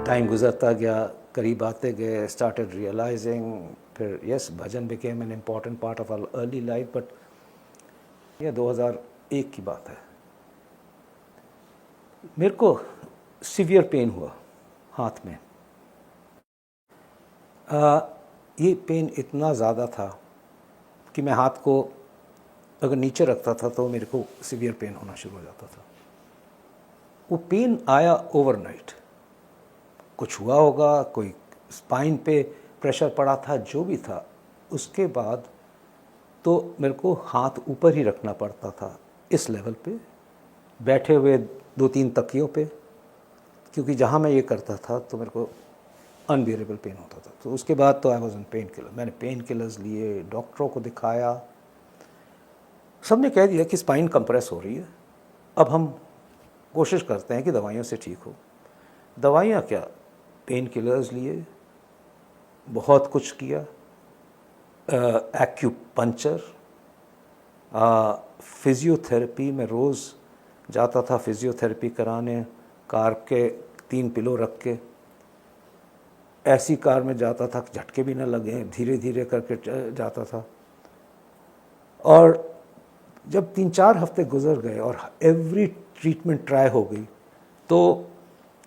Time गुजरता गया, करीब आते गए, स्टार्टेड रियलाइजिंग, फिर yes bhajan became an important part of our early life. But ये 2001 की बात है। मेरे को सीवियर पेन हुआ हाथ में। ये पेन इतना ज़्यादा था कि मैं हाथ को अगर नीचे रखता था तो मेरे को सीवियर पेन होना शुरू हो जाता था। वो पेन आया ओवरनाइट। कुछ हुआ होगा, कोई स्पाइन पे प्रेशर पड़ा था, जो भी था। उसके बाद तो मेरे को हाथ ऊपर ही रखना पड़ता था इस लेवल पे, बैठे हुए 2-3 तकियों पे, क्योंकि जहाँ मैं ये करता था तो मेरे को अनबियरेबल पेन होता था। तो उसके बाद तो I was on pain killer. मैंने पेन किलर्स लिए, डॉक्टरों को दिखाया, सब ने कह दिया कि स्पाइन कंप्रेस हो रही है, अब हम कोशिश करते हैं कि दवाइयों से ठीक हो। दवाइयाँ क्या, पेन किलर्स लिए, बहुत कुछ किया, एक्यूपंक्चर, फिजियोथेरेपी में रोज़ जाता था फिजियोथेरेपी कराने, कार के 3 पिलो रख के, ऐसी कार में जाता था कि झटके भी ना लगे, धीरे धीरे करके जाता था। और जब 3-4 हफ्ते गुजर गए और एवरी ट्रीटमेंट ट्राई हो गई, तो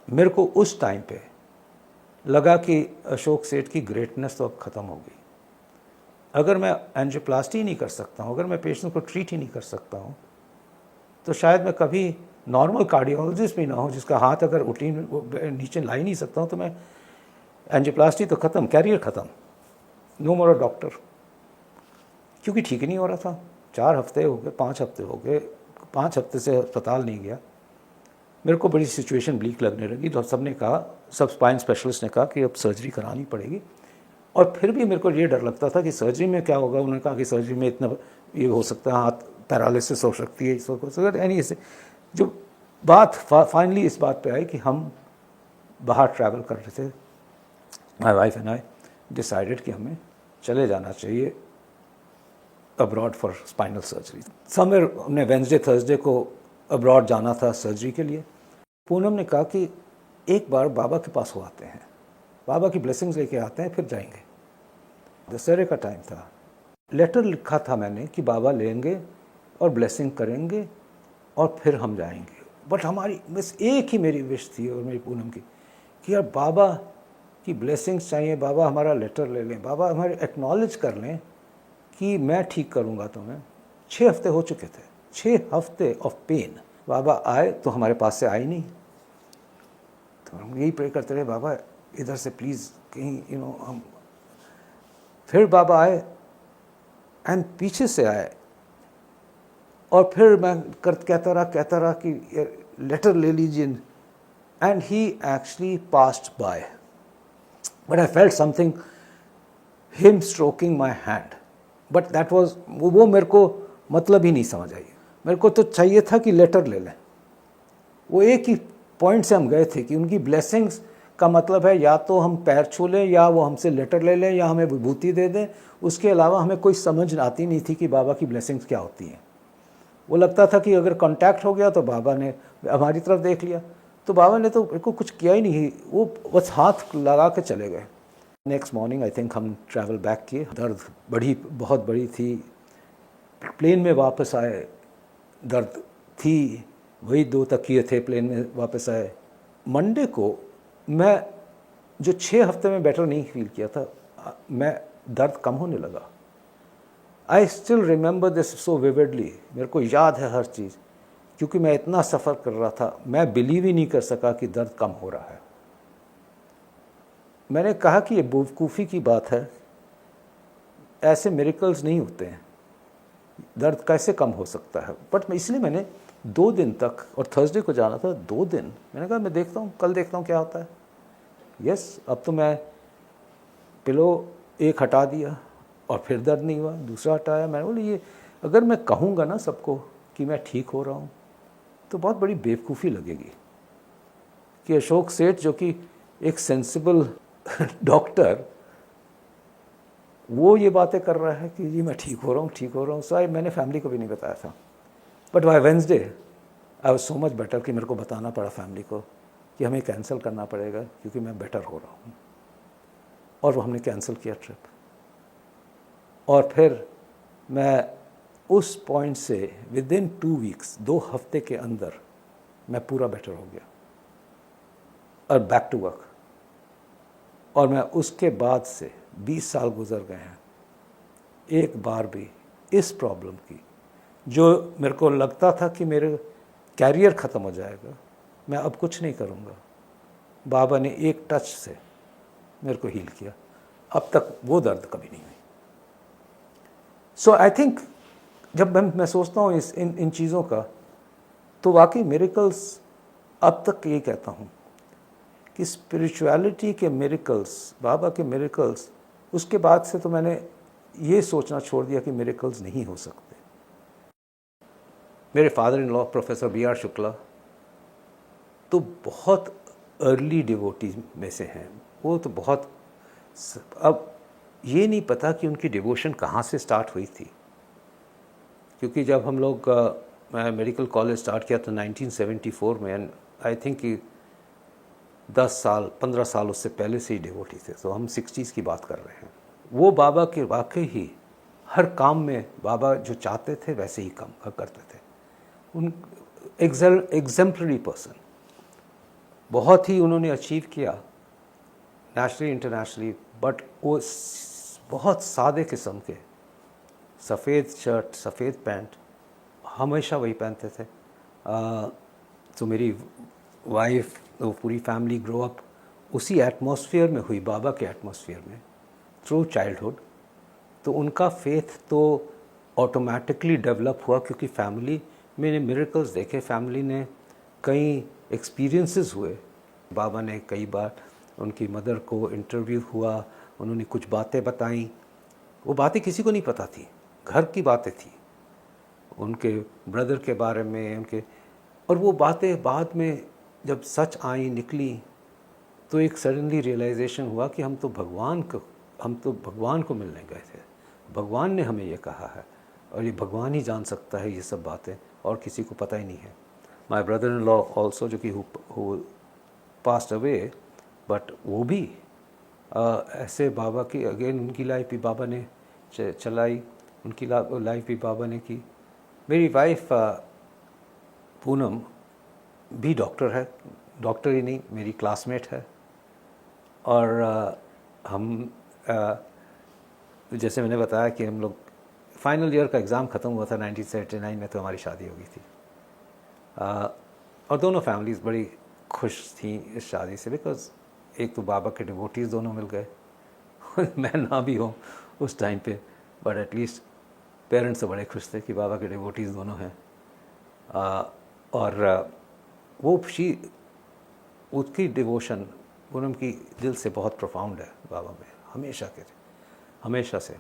मेरे को उस टाइम पे लगा कि अशोक सेठ की ग्रेटनेस तो अब ख़त्म हो गई। अगर मैं एंजियोप्लास्टी नहीं कर सकता हूँ, अगर मैं पेशेंट को ट्रीट ही नहीं कर सकता हूँ, तो शायद मैं कभी नॉर्मल कार्डियोलॉजिस्ट भी ना हो, जिसका हाथ अगर उठी नीचे ला ही नहीं सकता हूँ, तो मैं एंजियोप्लास्टी तो ख़त्म, कैरियर ख़त्म, नो मोर अ डॉक्टर। क्योंकि ठीक ही नहीं हो रहा था। 4 हफ्ते हो गए, 5 हफ्ते हो गए, 5 हफ्ते से अस्पताल नहीं गया। मेरे को बड़ी सिचुएशन ब्लीक लगने लगी। तो सब ने कहा, सब स्पाइन स्पेशलिस्ट ने कहा कि अब सर्जरी करानी पड़ेगी। और फिर भी मेरे को ये डर लगता था कि सर्जरी में क्या होगा। उन्होंने कहा कि सर्जरी में इतना ये हो सकता है, हाथ पैरालिसिस हो सकती है, इसको हो सकता है। एनी से जो बात फाइनली इस बात पे आई कि हम बाहर ट्रैवल कर रहे थे, my wife and I decided कि हमें चले जाना चाहिए abroad for spinal surgery. Somewhere हमने वेंसडे थर्सडे को अब्रॉड जाना था सर्जरी के लिए। पूनम ने कहा कि एक बार बाबा के पास हो आते हैं, बाबा की ब्लेसिंग्स लेके आते हैं, फिर जाएंगे। दशहरे का टाइम था। लेटर लिखा था मैंने कि बाबा लेंगे और ब्लेसिंग करेंगे और फिर हम जाएंगे। बट हमारी बस एक ही मेरी विश थी और मेरी पूनम की कि यार बाबा की ब्लेसिंग्स चाहिए, बाबा हमारा लेटर ले लें, बाबा हमारे एक्नॉलेज कर लें कि मैं ठीक करूँगा तुम्हें। 6 हफ्ते हो चुके थे, 6 हफ्ते ऑफ पेन। बाबा आए तो हमारे पास से आए नहीं। तो हम यही प्रे करते रहे, बाबा इधर से प्लीज़ कहीं हम। फिर बाबा आए एंड पीछे से आए और फिर मैं कहता रहा कि लेटर ले लीजिए। And he actually passed by, but I felt something, him stroking my hand, but that was, वो मेरे को मतलब ही नहीं समझ आई। मेरे को तो चाहिए था कि लेटर ले लें। वो एक ही पॉइंट से हम गए थे कि उनकी ब्लेसिंग्स का मतलब है या तो हम पैर छू लें, या वो हमसे लेटर ले लें, या हमें विभूति दे दें। उसके अलावा हमें कोई समझ आती नहीं थी कि बाबा की ब्लेसिंग्स क्या होती हैं। वो लगता था कि अगर कांटेक्ट हो गया तो बाबा ने हमारी तरफ देख लिया, तो बाबा ने तो मेरे को कुछ किया ही नहीं, वो बस हाथ लगा के चले गए। नेक्स्ट मॉर्निंग आई थिंक हम ट्रैवल बैक किए। दर्द बहुत बड़ी थी। प्लेन में वापस आए, दर्द थी, वही 2 तकिए थे। प्लेन में वापस आए। मंडे को मैं जो 6 हफ्ते में बेटर नहीं फील किया था, मैं दर्द कम होने लगा। I still remember this so vividly. मेरे को याद है हर चीज़, क्योंकि मैं इतना सफ़र कर रहा था। मैं बिलीव ही नहीं कर सका कि दर्द कम हो रहा है। मैंने कहा कि ये बेवकूफ़ी की बात है, ऐसे मिरेकल्स नहीं होते हैं, दर्द कैसे कम हो सकता है। बट इसलिए मैंने 2 दिन तक, और थर्सडे को जाना था, 2 दिन मैंने कहा मैं देखता हूँ, कल देखता हूँ क्या होता है। यस, अब तो मैं पिलो एक हटा दिया और फिर दर्द नहीं हुआ, दूसरा हटाया। मैंने बोला ये अगर मैं कहूँगा ना सबको कि मैं ठीक हो रहा हूँ, तो बहुत बड़ी बेवकूफ़ी लगेगी कि अशोक सेठ जो कि एक सेंसिबल डॉक्टर, वो ये बातें कर रहा है कि जी मैं ठीक हो रहा हूँ। सो मैंने फैमिली को भी नहीं बताया था। But by Wednesday I was so much better कि मेरे को बताना पड़ा फैमिली को कि हमें कैंसिल करना पड़ेगा क्योंकि मैं बेटर हो रहा हूँ, और वो हमने कैंसिल किया ट्रिप। और फिर मैं उस पॉइंट से विदिन 2 वीक्स, 2 हफ्ते के अंदर मैं पूरा बेटर हो गया और बैक टू वर्क। और मैं उसके बाद से 20 साल गुजर गए हैं, एक बार भी इस प्रॉब्लम की, जो मेरे को लगता था कि मेरे कैरियर ख़त्म हो जाएगा, मैं अब कुछ नहीं करूँगा, बाबा ने एक टच से मेरे को हील किया। अब तक वो दर्द कभी नहीं हुई। सो आई थिंक जब मैं सोचता हूँ इन चीज़ों का, तो वाकई मिरेकल्स, अब तक यही कहता हूँ कि स्पिरिचुअलिटी के मिरेकल्स, बाबा के मिरेकल्स, उसके बाद से तो मैंने ये सोचना छोड़ दिया कि मिरेकल्स नहीं हो सकते। मेरे father in law professor B.R. Shukla तो बहुत अर्ली डिवोटी में से हैं। वो तो बहुत, अब ये नहीं पता कि उनकी डिवोशन कहाँ से स्टार्ट हुई थी, क्योंकि जब हम लोग मैं मेडिकल कॉलेज स्टार्ट किया था 1974 में, एंड आई थिंक कि 10 साल 15 साल उससे पहले से ही डिवोटी थे, तो हम 60s की बात कर रहे हैं। वो बाबा के वाकई ही हर काम में बाबा जो चाहते थे वैसे ही काम करते थे। उन एग्जेम्पलरी पर्सन, बहुत ही उन्होंने अचीव किया नेशनली इंटरनेशनली, बट वो बहुत सादे किस्म के, सफ़ेद शर्ट सफ़ेद पैंट, हमेशा वही पहनते थे। तो मेरी वाइफ, वो पूरी फैमिली ग्रो अप उसी एटमॉस्फेयर में हुई, बाबा के एटमॉस्फेयर में, थ्रू चाइल्डहुड। तो उनका फेथ तो ऑटोमेटिकली डेवलप हुआ, क्योंकि फैमिली मैंने मिरेकल्स देखे, फैमिली ने कई एक्सपीरियंसेस हुए। बाबा ने कई बार उनकी मदर को इंटरव्यू हुआ, उन्होंने कुछ बातें बताई, वो बातें किसी को नहीं पता थी, घर की बातें थी, उनके ब्रदर के बारे में, उनके, और वो बातें बाद में जब सच आई निकली, तो एक सडनली रियलाइजेशन हुआ कि हम तो भगवान को मिलने गए थे, भगवान ने हमें ये कहा है, और ये भगवान ही जान सकता है ये सब बातें, और किसी को पता ही नहीं है। My brother in law also, जो कि पास्ट अवे, बट वो भी ऐसे बाबा की, अगेन उनकी लाइफ भी बाबा ने चलाई, उनकी लाइफ भी बाबा ने की। मेरी वाइफ पूनम भी डॉक्टर है, डॉक्टर ही नहीं, मेरी क्लासमेट है, और हम जैसे मैंने बताया कि हम लोग फाइनल ईयर का एग्ज़ाम ख़त्म हुआ था 1979 में, तो हमारी शादी हो गई थी। और दोनों फैमिलीज़ बड़ी खुश थी इस शादी से, बिकॉज़ एक तो बाबा के डिवोटीज़ दोनों मिल गए मैं ना भी हूँ उस टाइम पे, बट एटलीस्ट पेरेंट्स तो बड़े खुश थे कि बाबा के डिवोटीज़ दोनों हैं। और वो उसकी डिवोशन पूनम की दिल से बहुत प्रोफाउंड है बाबा में, हमेशा से।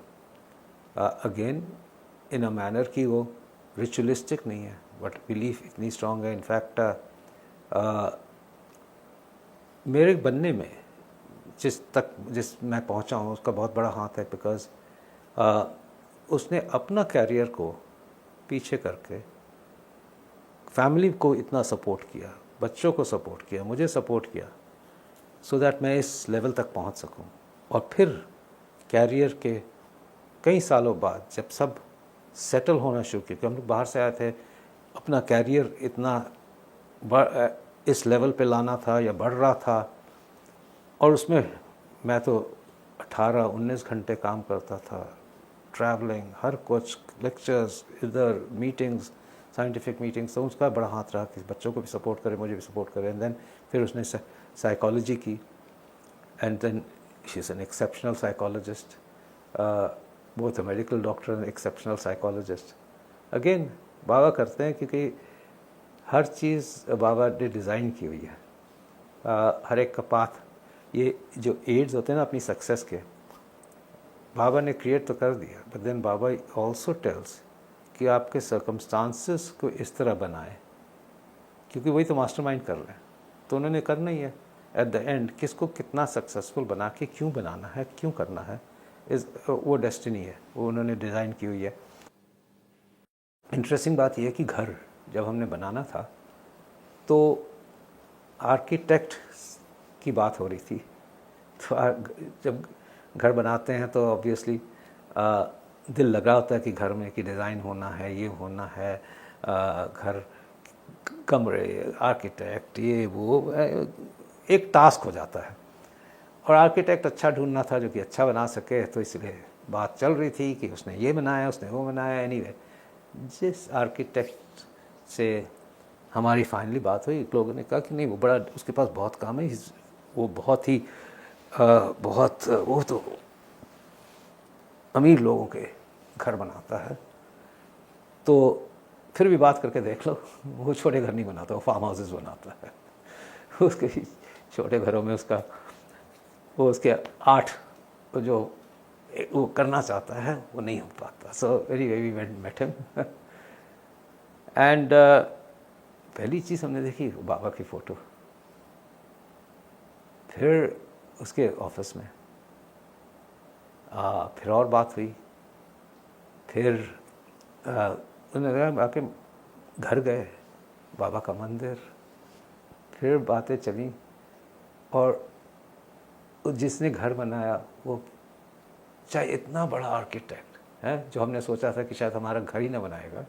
अगेन इन अ मैनर कि वो रिचुअलिस्टिक नहीं है, बट बिलीफ इतनी स्ट्रांग है। इनफैक्ट मेरे बनने में जिस मैं पहुंचा हूँ उसका बहुत बड़ा हाथ है, बिकॉज़ उसने अपना कैरियर को पीछे करके फैमिली को इतना सपोर्ट किया, बच्चों को सपोर्ट किया, मुझे सपोर्ट किया, सो दैट मैं इस लेवल तक पहुंच सकूं। और फिर कैरियर के कई सालों बाद जब सब सेटल होना शुरू किया, हम लोग बाहर से आए थे, अपना कैरियर इतना इस लेवल पे लाना था या बढ़ रहा था, और उसमें मैं तो 18-19 घंटे काम करता था, ट्रैवलिंग, हर कुछ, लेक्चर्स, इधर मीटिंग्स, साइंटिफिक मीटिंग्स, तो उसका बड़ा हाथ रहा कि बच्चों को भी सपोर्ट करे, मुझे भी सपोर्ट करे। एंड देन फिर उसने साइकोलॉजी की, and then she is an exceptional psychologist, both a medical doctor and exceptional psychologist. Again बाबा करते हैं, क्योंकि हर चीज़ बाबा ने डिज़ाइन की हुई है, हर एक का पाथ। ये जो एड्स होते हैं ना अपनी सक्सेस के, बाबा ने क्रिएट तो कर दिया, but then Baba also tells कि आपके सर्कमस्टांसेस को इस तरह बनाएं, क्योंकि वही तो मास्टरमाइंड कर रहे हैं, तो उन्होंने करना ही है। एट द एंड किसको कितना सक्सेसफुल बना के क्यों बनाना है, क्यों करना है, वो डेस्टिनी है, वो उन्होंने डिज़ाइन की हुई है। इंटरेस्टिंग बात यह है कि घर जब हमने बनाना था, तो आर्किटेक्ट की बात हो रही थी। तो जब घर बनाते हैं तो ऑब्वियसली दिल लगा होता है कि घर में कि डिज़ाइन होना है, ये होना है, घर, कमरे, आर्किटेक्ट, ये वो एक टास्क हो जाता है। और आर्किटेक्ट अच्छा ढूंढना था जो कि अच्छा बना सके, तो इसलिए बात चल रही थी कि उसने ये बनाया, उसने वो बनाया। एनीवे, जिस आर्किटेक्ट से हमारी फाइनली बात हुई, लोगों ने कहा कि नहीं, वो बड़ा, उसके पास बहुत काम है, वो बहुत ही वो तो अमीर लोगों के घर बनाता है, तो फिर भी बात करके देख लो। वो छोटे घर नहीं बनाता, वो फार्म हाउसेस बनाता है। उसके छोटे घरों में वो उसके 8 जो वो करना चाहता है वो नहीं हो पाता। So very we met him and पहली चीज़ हमने देखी बाबा की फ़ोटो। फिर उसके ऑफिस में फिर और बात हुई। फिर उन्होंने आके घर गए, बाबा का मंदिर, फिर बातें चली। और जिसने घर बनाया वो चाहे इतना बड़ा आर्किटेक्ट है, जो हमने सोचा था कि शायद हमारा घर ही ना बनाएगा,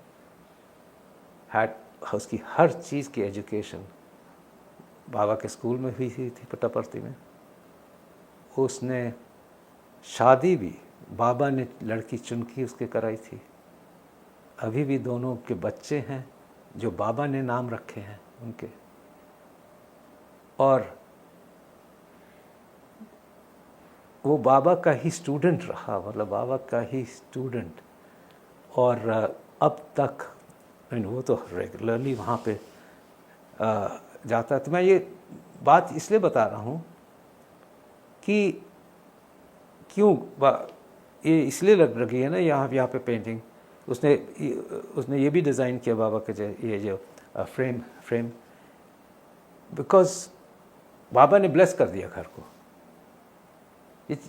उसकी हर चीज़ की एजुकेशन बाबा के स्कूल में हुई थी पुट्टपर्ती में। उसने शादी भी बाबा ने लड़की चुन के उसके कराई थी। अभी भी दोनों के बच्चे हैं जो बाबा ने नाम रखे हैं उनके। और वो बाबा का ही स्टूडेंट रहा, मतलब बाबा का ही स्टूडेंट। और अब तक वो तो रेगुलरली वहाँ पे जाता है। तो मैं ये बात इसलिए बता रहा हूँ कि क्यों ये इसलिए लग रही है ना यहाँ पे पेंटिंग। उसने ये भी डिज़ाइन किया बाबा के ये जो फ्रेम, बिकॉज बाबा ने ब्लेस कर दिया घर को।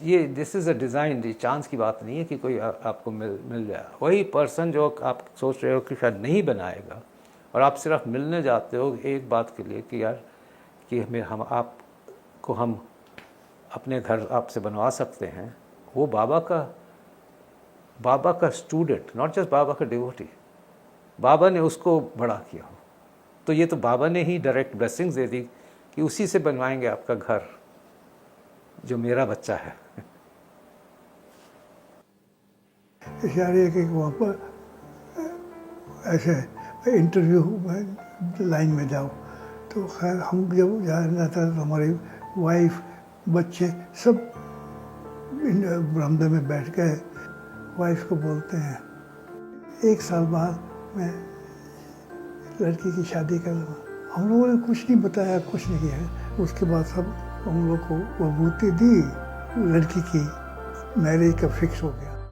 ये दिस इज़ अ डिज़ाइन, ये चांस की बात नहीं है कि कोई आपको मिल जाए। वही पर्सन जो आप सोच रहे हो कि शायद नहीं बनाएगा, और आप सिर्फ मिलने जाते हो एक बात के लिए कि यार कि हम अपने घर आपसे बनवा सकते हैं, वो बाबा का स्टूडेंट, नॉट जस्ट बाबा का डिवोटी, बाबा ने उसको बड़ा किया हो। तो ये तो बाबा ने ही डायरेक्ट ब्लेसिंग्स दे दी कि उसी से बनवाएंगे आपका घर जो मेरा बच्चा है। यार एक वहाँ पर ऐसे इंटरव्यू लाइन में जाओ, तो खैर हम जब जाना था तो हमारी वाइफ, बच्चे सब बरामदे में बैठ गए। वाइफ को बोलते हैं 1 साल बाद मैं लड़की की शादी कर लूँगा। हम लोगों ने कुछ नहीं बताया, कुछ नहीं किया। उसके बाद सब हम लोग को बबूती दी, लड़की की मैरिज का फिक्स हो गया।